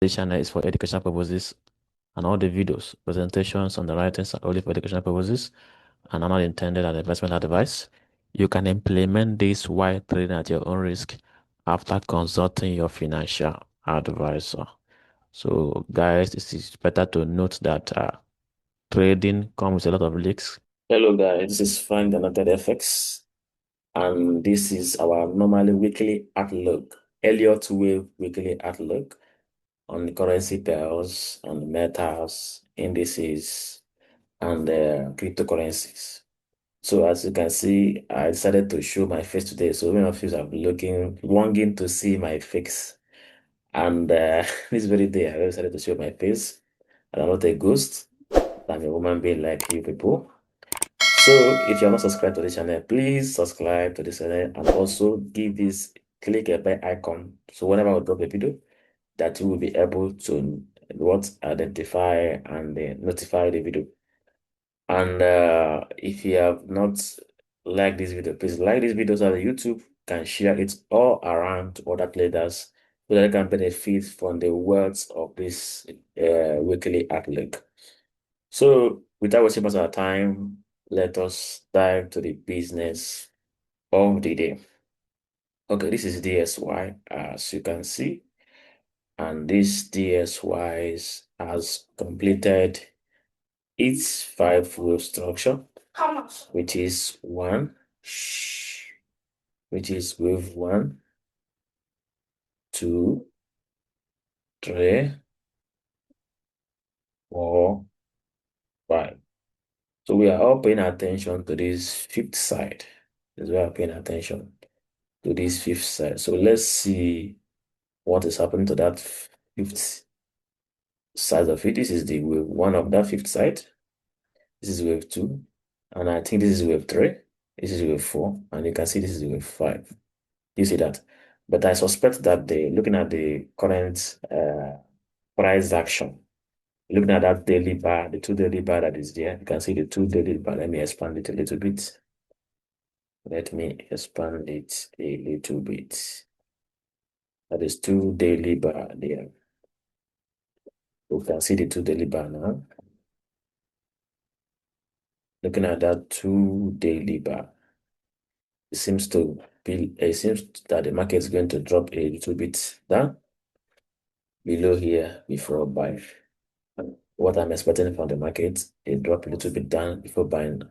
This channel is for educational purposes, and all the videos, presentations, and the writings are only for educational purposes and are not intended as investment advice. You can implement this while trading at your own risk after consulting your financial advisor. So, guys, it is better to note that trading comes with a lot of risks. Hello, guys. This is Frank, the Noted FX, and this is our normally weekly outlook, Elliott Wave weekly outlook on the currency pairs and metals, indices, and cryptocurrencies. So as you can see, I decided to show my face today. So many of you have been longing to see my face. And this very day, I decided to show my face. And I'm not a ghost. I'm a human being like you people. So if you're not subscribed to the channel, please subscribe to the channel and also click a bell icon. So whenever I drop a video, that you will be able to identify and notify the video. And if you have not liked this video, please like this video so that YouTube can share it all around to other traders so that they can benefit from the words of this weekly outlook. So without wasting much of our time, let us dive to the business of the day. Okay, this is DSY, as you can see, and this DSY has completed its 5-wave structure, which is wave 1, 2, 3, 4, 5. So we are all paying attention to this fifth side. We are paying attention to this fifth side. So let's see what is happening to that fifth side of it. This is the wave 1 of that fifth side. This is wave 2. And I think this is wave 3. This is wave 4. And you can see this is wave 5. You see that? But I suspect that looking at the current price action, looking at that daily bar, the 2 daily bar that is there, you can see the 2 daily bar. Let me expand it a little bit. Let me expand it a little bit. That is 2 daily bar there. You can see the 2 daily bar now. Looking at that 2 daily bar, it seems that the market is going to drop a little bit down below here before buying. What I'm expecting from the market, it drop a little bit down before buying.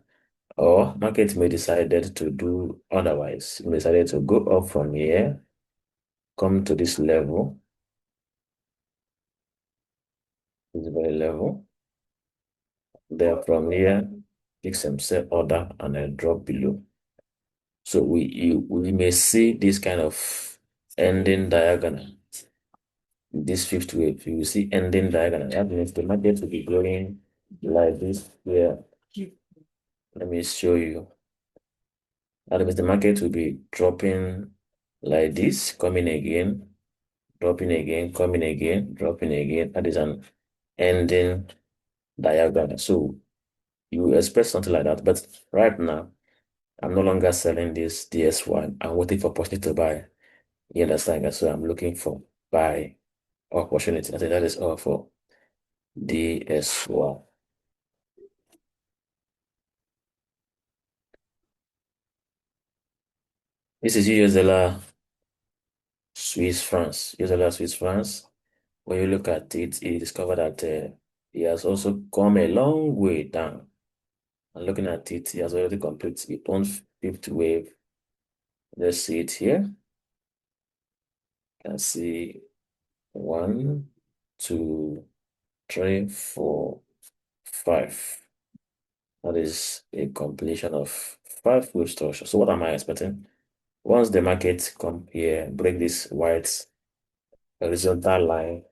Or market may decided to do otherwise. It may decided to go up from here, come to this level, this very level. Then from here, pick some sell order and then drop below. So we may see this kind of ending diagonal. This fifth wave, you will see ending diagonal. That means the market will be going like this here. Let me show you. That means the market will be dropping like this, coming again, dropping again, coming again, dropping again. That is an ending diagram. So you expect something like that. But right now, I'm no longer selling this DS1. I'm waiting for opportunity to buy. You understand, guys? So I'm looking for buy opportunity. I think that is all for DS1. This is US dollar Swiss francs. US dollar Swiss francs. When you look at it, you discover that it has also come a long way down. And looking at it, it has already completed its own fifth wave. Let's see it here. You can see 1, 2, 3, 4, 5. That is a completion of 5 wave structure. So what am I expecting? Once the market come here, break this white horizontal line,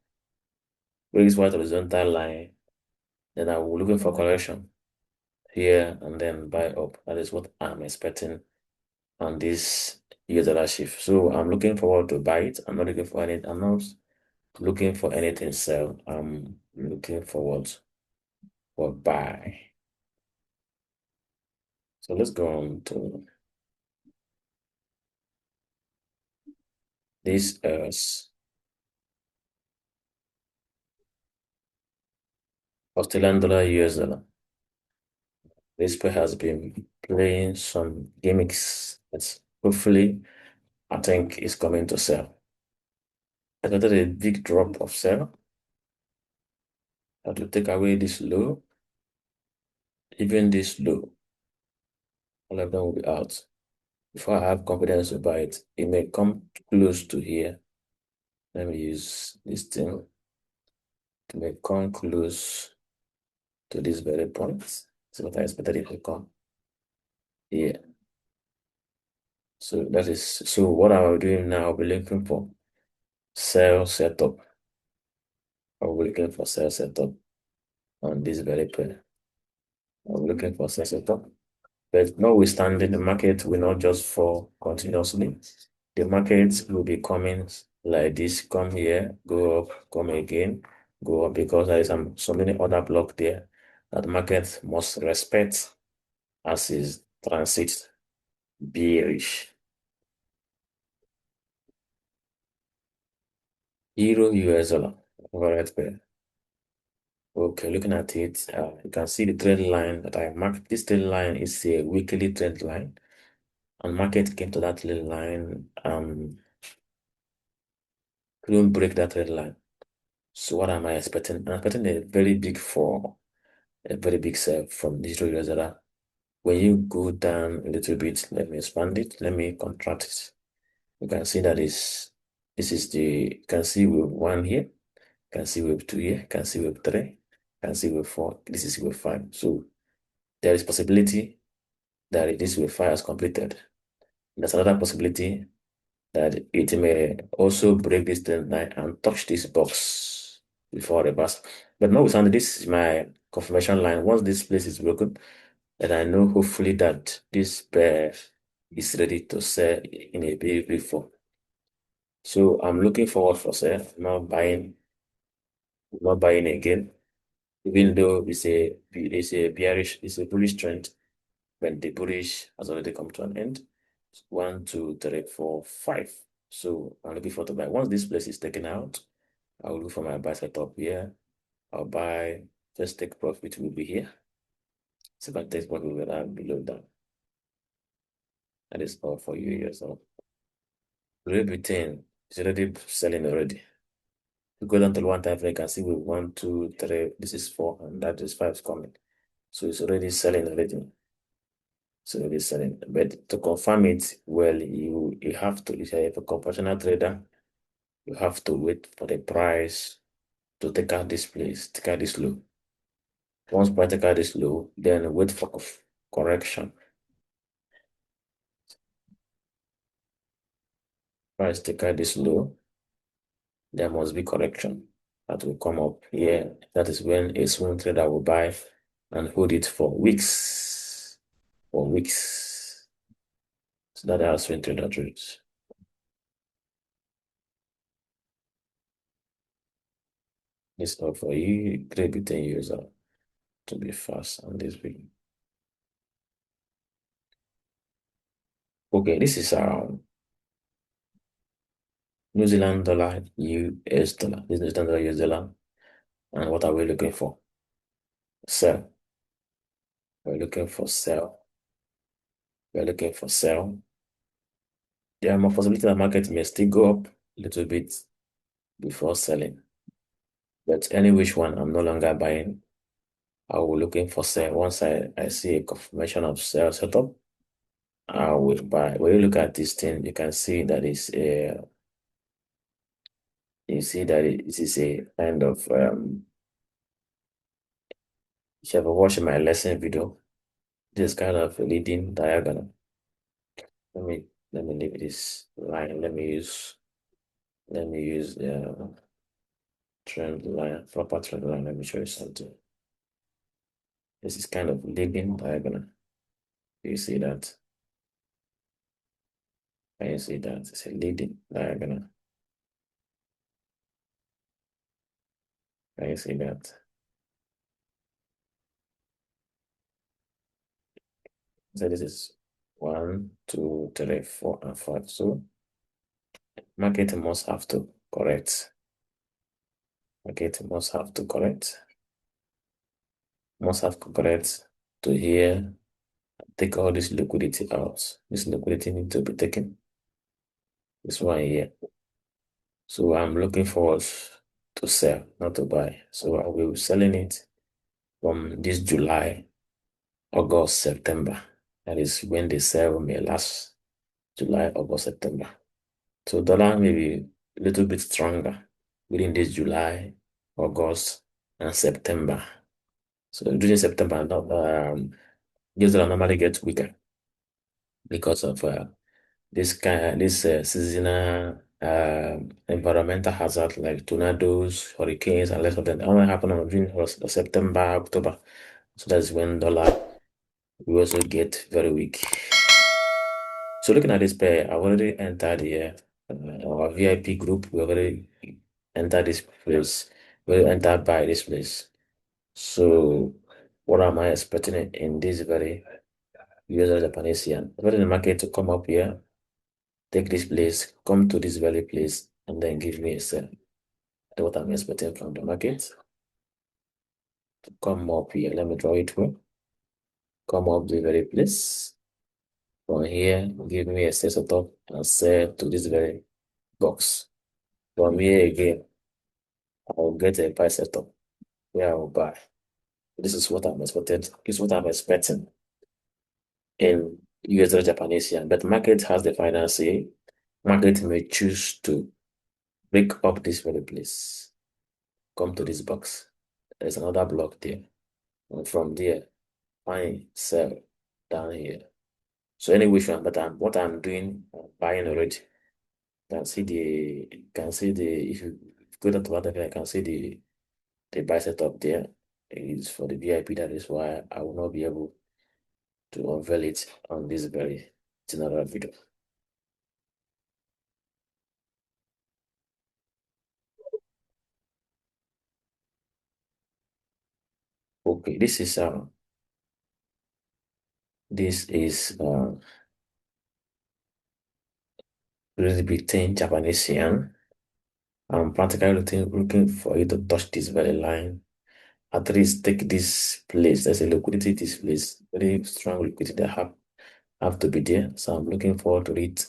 then I will be looking for correction here and then buy up. That is what I'm expecting on this US dollar shift. So I'm looking forward to buy it. I'm not looking for anything sell. I'm looking forward for buy. So let's go on to this Australian dollar, US dollar. This pair has been playing some gimmicks that hopefully I think is coming to sell. I got a big drop of sell. I have to take away this low, even this low. All of them will be out. Before I have confidence to buy it, it may come close to here. Let me use this thing. It may come close to this very point. So what I expected it to come here. So what I'm doing now, I'll be looking for sell setup. I'll be looking for sell setup on this very pair. I'm looking for sell setup. But notwithstanding, the market will not just fall continuously. The market will be coming like this, come here, go up, come again, go up, because there is so many other blocks there that the market must respect as is transit bearish. Euro US dollar, overhead pair. Okay, looking at it, you can see the trend line that I marked. This trend line is a weekly trend line, and market came to that trend line, couldn't break that trend line. So what am I expecting? I'm expecting a very big fall, a very big sell from digital US dollar. When you go down a little bit, let me expand it, let me contract it. You can see that this is you can see wave 1 here, you can see wave 2 here, you can see wave 3, you can see wave 4, this is wave 5. So there is possibility that this wave 5 has completed. There's another possibility that it may also break this trend line and touch this box before reverse. But notwithstanding, this is my confirmation line. Once this place is broken, then I know hopefully that this pair is ready to sell in a big fall. So I'm looking forward for sale, not buying again, even though it's a bullish trend, when the bullish has already come to an end. 1, 2, 3, 4, 5. So I'm looking forward to buy. Once this place is taken out, I will look for my buy setup here. I'll buy, first take profit will be here. Second take profit will be below that. That is all for you here. So Great Britain is already selling already. You go down to one time frame, you can see with 1, 2, 3, this is 4, and that is 5 is coming. So it's already selling already. So it is selling. But to confirm it, well, you have to, if you're a professional trader, you have to wait for the price to take out this place, take out this low. Once price take out this low, then wait for correction. Price take out this low, there must be correction that will come up here. That is when a swing trader will buy and hold it for weeks. For weeks. So that are swing trader trades. This all for you, Great Britain user, to be fast on this video. Okay, this is New Zealand dollar, US dollar. This is New Zealand dollar, US dollar. And what are we looking for? Sell. We're looking for sell. We're looking for sell. There are more possibility that market may still go up a little bit before selling. But any which one, I'm no longer buying. I will looking for sell. Once I see a confirmation of sell setup, I will buy. When you look at this thing, you can see that you see that it is a kind of if you ever watched my lesson video, this kind of a leading diagonal. Let me leave this line. Let me use the trend line, proper trend line. Let me show you something. This is kind of leading diagonal. You see that? Can you see that? It's a leading diagonal. Can you see that? So this is 1, 2, 3, 4, and 5. So market must have to correct. Market must have to correct. must have correct to here. Take all this liquidity out. This liquidity needs to be taken. This one here. So I'm looking forward to sell, not to buy. So I will be selling it from this July, August, September. That is when the sale may last. July, August, September. So dollar may be a little bit stronger within this July, August, and September. So during September, US dollar normally gets weaker because of this seasonal environmental hazard like tornadoes, hurricanes, and less of them. That only happen on during September, October. So that's when dollar will also get very weak. So looking at this pair, I've already entered here. Our VIP group, we already entered this place. We entered by this place. So what am I expecting in this very US Japanese yen? Expecting the market to come up here, take this place, come to this very place, and then give me a sell. That's what I'm expecting from the market. To come up here, let me draw it here. Come up the very place. From here, give me a sell setup and sell to this very box. From here again, I'll get a buy setup where I'll buy. This is what I'm expecting. This is what I'm expecting in US dollar Japanese yen. But market has the final say. Market may choose to break up this very place. Come to this box. There's another block there. And from there, find sell down here. So anyway, but what I'm doing, I'm buying already. If you go down to what I can see the buy setup there is for the VIP. That is why I will not be able to unveil it on this very general video. Okay, this is really big Japanese yen. I'm practically looking for you to touch this very line. At least take this place. There's a liquidity this place, very strong liquidity that have to be there. So I'm looking forward to it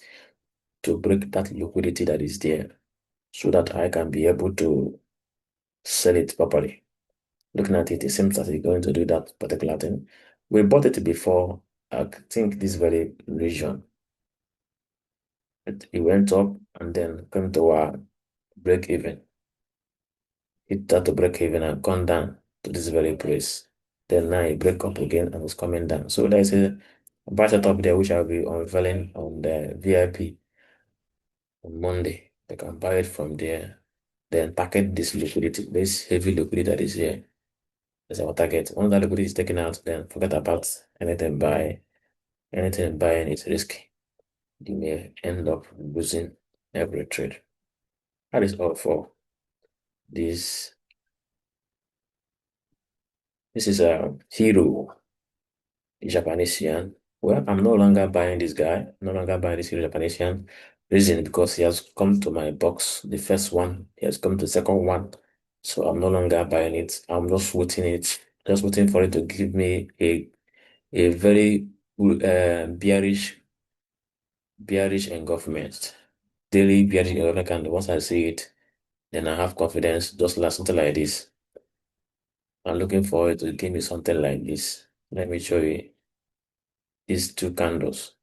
to break that liquidity that is there so that I can be able to sell it properly. Looking at it, it seems that it's going to do that particular thing. We bought it before, I think this very region. It went up and then came to our break even. It had to break even and gone down to this very place. Then now it break up again and it's coming down. So there's a buy setup there which I'll be unveiling on the VIP on Monday. They can buy it from there. Then packet this liquidity, this heavy liquidity that is here. That's our target. Once that liquidity is taken out, then forget about anything buy. Anything buying is risky. You may end up losing every trade. That is all for this. This is a hero Japanese yen. Well, I'm no longer buying this guy, no longer buying this hero Japanese yen. Reason because he has come to my box, the first one, he has come to the second one. So I'm no longer buying it. I'm just waiting just waiting for it to give me a very bearish engulfment. Daily bearish engulfment candle. Once I see it, then I have confidence just like something like this. I'm looking forward to give me something like this. Let me show you these two candles.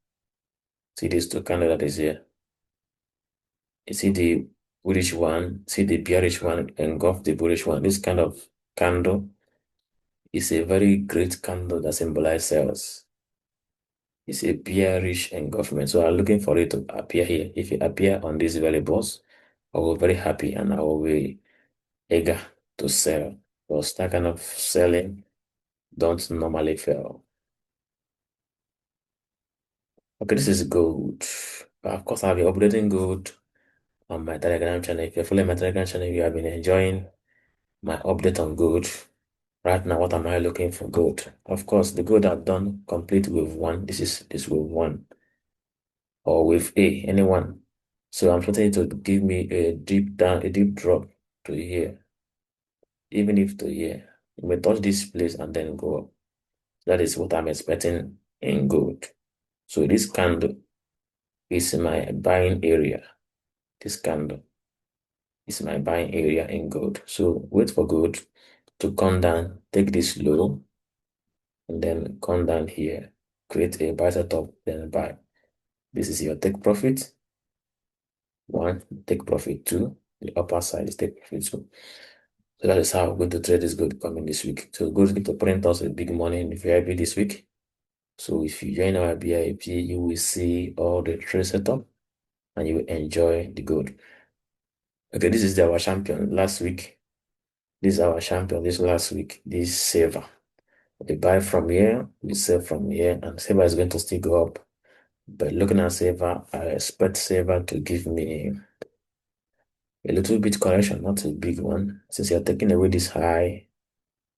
See these two candles that is here. You see the bullish one, see the bearish one, engulf the bullish one. This kind of candle is a very great candle that symbolizes sales. It's a bearish engulfment. So I'm looking for it to appear here. If it appear on these variables, I will be very happy and I will be eager to sell. Because that kind of selling don't normally fail. Okay, this is gold. Of course, I'll be updating gold on my Telegram channel. If you're following my Telegram channel, you have been enjoying my update on gold. Right now, what am I looking for gold? Of course, the gold I've done complete wave one. This is this wave one or wave A, anyone. So I'm expecting it to give me a deep drop to here, even if to here. It may touch this place and then go up. That is what I'm expecting in gold. So this candle is my buying area. This candle is my buying area in gold. So wait for gold to come down, take this low, and then come down here, create a buy setup, then buy. This is your take profit. One, take profit. Two, the upper side is take profit. So that is how we're going to trade this gold coming this week. So gold is going to print us a big money in the VIP this week. So if you join our VIP, you will see all the trade setup and you will enjoy the gold. Okay, this is our champion last week. This is our champion this last week. This silver. We buy from here, we sell from here, and silver is going to still go up. But looking at silver, I expect silver to give me a little bit correction, not a big one. Since you're taking away this high,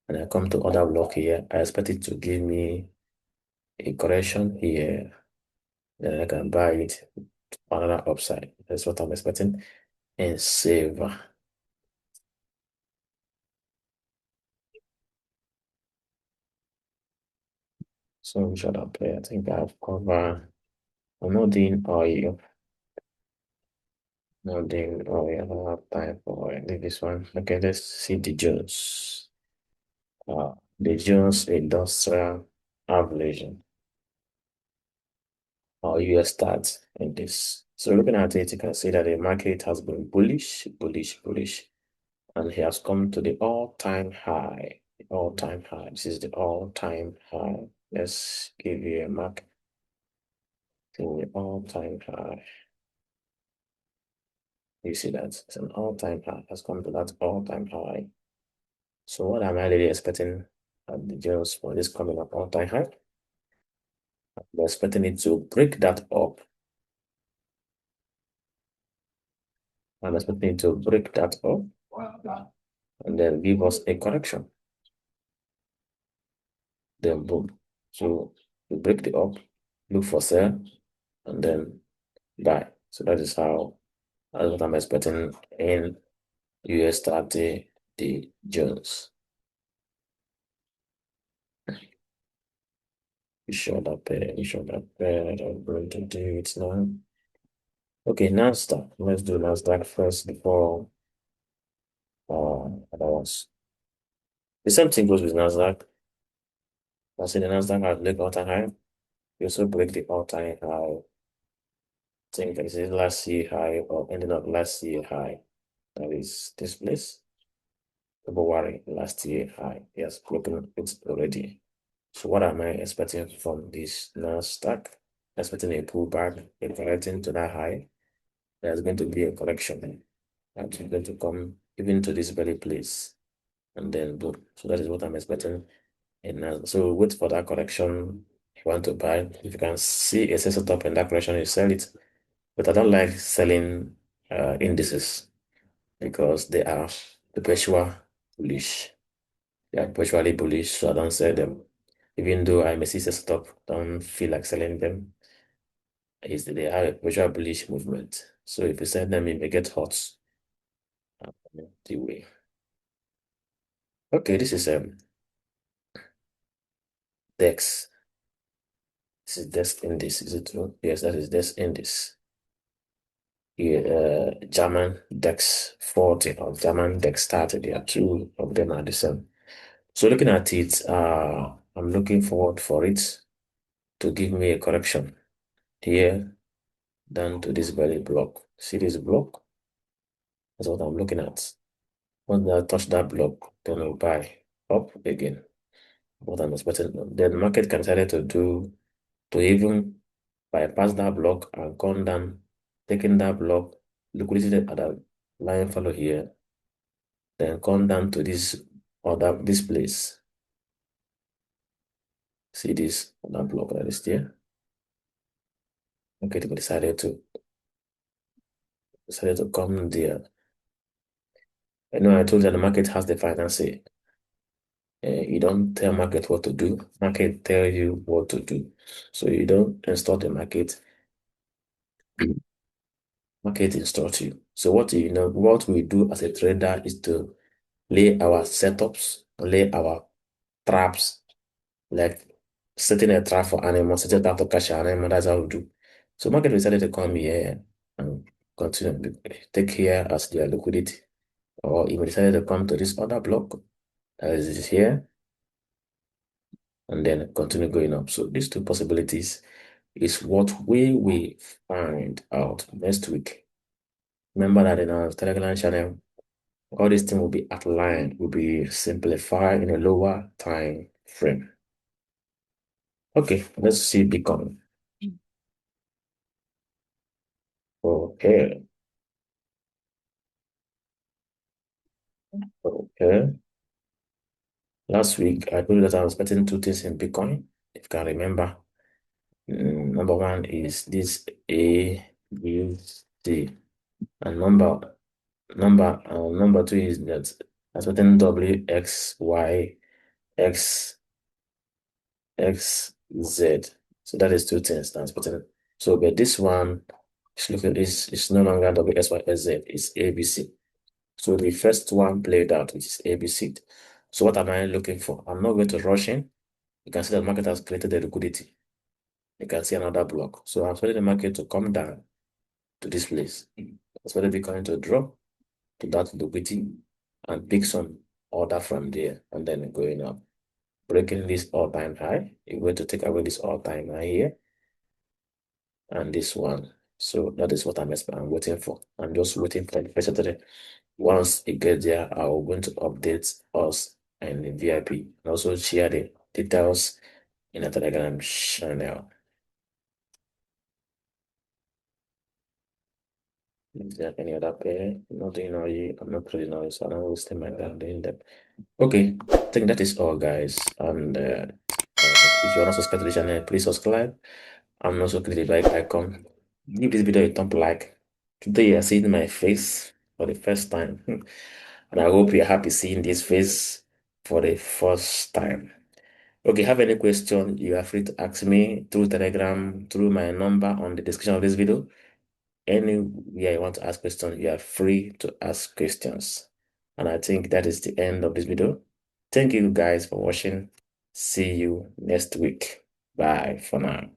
and I come to other block here, I expect it to give me a correction here. Then I can buy it another upside. That's what I'm expecting in silver. So we shut up there. I think I've covered. I'm not doing oil. Not doing oil. I don't have time for oil. Leave this one. Okay, let's see the Jones. The Jones Industrial Average or US stats in this. So looking at it, you can see that the market has been bullish, and he has come to the all-time high. The all-time high. This is the all-time high. Let's give you a mark to the all-time high. You see that it's an all-time high. Has come to that all-time high. So what am I really expecting at the Jones for this coming up all-time high? I'm expecting it to break that up. I'm expecting it to break that up and then give us a correction. Then boom. So we break the up, look for sell, and then buy. So that's what I'm expecting in US30 the Jones. We showed up there, I'm going to do it now. Okay, NASDAQ. Let's do NASDAQ first before other ones. The same thing goes with NASDAQ. I see the NASDAQ has break all-time high. We also break the all-time high. I think this is last year high or ending up last year high. That is this place. February last year high. Yes, broken it already. So what am I expecting from this NASDAQ? Expecting a pullback, a correcting to that high. There's going to be a correction that's going to come even to this very place. And then boom. So that is what I'm expecting. And so wait for that correction. If you want to buy, if you can see a setup in that correction, you sell it. But I don't like selling indices because they are perpetual bullish. They are perpetually bullish, so I don't sell them. Even though I may see a stop, don't feel like selling them. They have a perpetual bullish movement. So if you sell them, it may get hot. The way. Okay, this is DEX. This is DEX index. Is it true? Yes, that is DEX index. Here, German DAX40 or German DAX30. There are two of them are the same. So looking at it, I'm looking forward for it to give me a correction here down to this very block. See this block? That's what I'm looking at. Once I touch that block, then I'll buy up again. What I'm expecting. Then the market can decide to even bypass that block and come down, taking that block, liquidity at a line follow here, then come down to this place. See this that block that is there. Okay, they decided to come there. I know I told you the market has the final say. You don't tell market what to do. Market tell you what to do. So you don't instruct the market. Market instruct you. So what we do as a trader is to lay our setups lay our traps, like setting a trap for animal, setting a trap to catch an animal. That's how we do. So market decided to come here and continue take here as their liquidity, or even decided to come to this other block as is here and then continue going up. So these two possibilities is what we will find out next week. Remember that in our Telegram channel, all these things will be outlined, will be simplified in a lower time frame. Okay, let's see Bitcoin. Okay, okay. Last week, I told you that I was expecting two things in Bitcoin, if you can remember. Number one is this AUD, and number two is that I was expecting WXY XZ. So that is two things that's putting. So but this one is looking is no longer WSYZ, it's ABC. So the first one played out, which is ABC. So what am I looking for? I'm not going to rush in. You can see the market has created a liquidity. You can see another block. So I'm expecting the market to come down to this place. I'm expecting Bitcoin to drop to that liquidity and pick some order from there and then going up. Breaking this all-time high. You're going to take away this all-time high here and this one. So that is what I'm waiting for. I'm just waiting for the first Saturday. Once it gets there, I'm going to update us and the VIP and also share the details in a Telegram channel. Is there any other pair? Nothing noisy. I'm not pretty noisy, so I don't waste my time doing that. Okay, I think that is all, guys. And if you're not subscribed to the channel, please subscribe. I'm also click the like icon. Give this video a thumb like. Today you're seeing my face for the first time. And I hope you're happy seeing this face for the first time. Okay, have any question, you are free to ask me through Telegram, through my number on the description of this video. Anywhere you want to ask questions, you are free to ask questions. And I think that is the end of this video. Thank you guys for watching. See you next week. Bye for now.